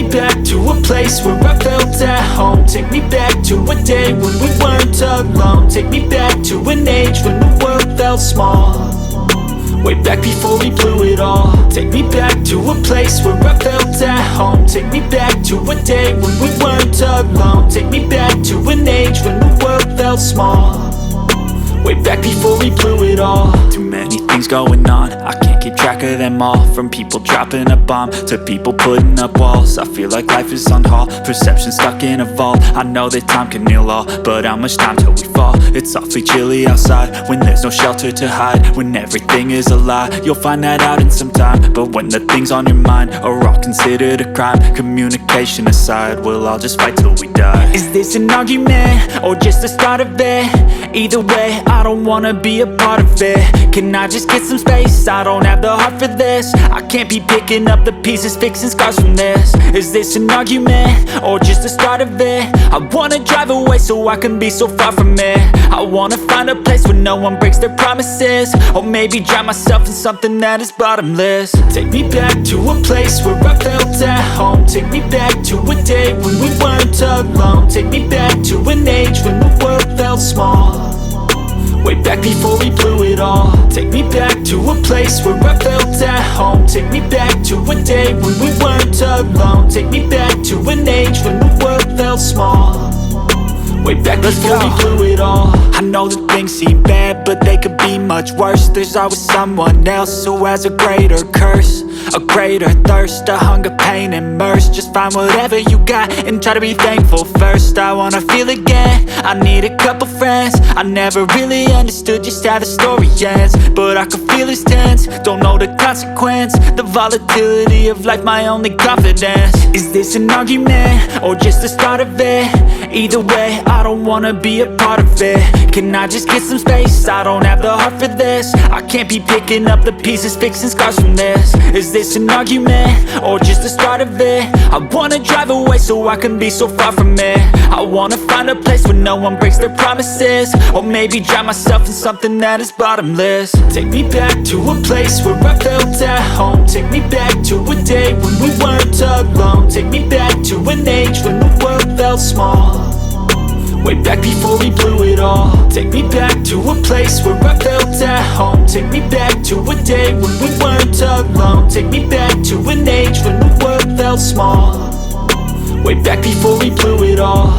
back to a place where I felt at home. Take me back to a day when we weren't alone. Take me back to an age when the world felt small, way back before we blew it all. Take me back to a place where I felt at home. Take me back to a day when we weren't alone. Take me back to an age when the world felt small, way back before we blew it all. Too many things going on, I can't keep track of them all. From people dropping a bomb to people putting up walls. I feel like life is on hold, perception stuck in a vault. I know that time can heal all, but how much time till we fall? It's awfully chilly outside when there's no shelter to hide. When everything is a lie, you'll find that out in some time. But when the things on your mind are all considered a crime, communication aside, we'll all just fight till we die. Is this an argument or just the start of it? Either way, I don't wanna be a part of it. Can I just get some space? I don't have the heart for this. I can't be picking up the pieces, fixing scars from this. Is this an argument or just the start of it? I wanna drive away so I can be so far from it. I wanna find a place where no one breaks their promises, or maybe drown myself in something that is bottomless. Take me back to a place where I felt at home. Take me back to a day when we weren't alone. Take me back to an age when the world felt small, way back before we blew it all. Take me back to a place where I felt at home. Take me back to a day when we weren't alone. Take me back to an age when the world felt small, way back before we blew it all. I know that things seem bad, but they could be much worse. There's always someone else who has a greater curse, a greater thirst, a hunger, pain, and mercy. Just find whatever you got and try to be thankful first. I wanna feel again, I need a couple friends. I never really understood just how the story ends, but I can feel it's tense, don't know the consequence. The volatility of life, my only confidence. Is this an argument or just the start of it? Either way, I don't wanna be a part of it. Can I just get some space? I don't have the heart for this. I can't be picking up the pieces, fixing scars from this. Is this an argument or just the start of it? I wanna drive away so I can be so far from it. I wanna find a place where no one breaks their promises, or maybe drown myself in something that is bottomless. Take me back to a place where I felt at home. Take me back to a day when we weren't alone. Take me back to an age when the world felt small, way back before we blew it all. Take me back to a place where I felt at home. Take me back to a day when we weren't alone. Take me back to an age when the world felt small, way back before we blew it all.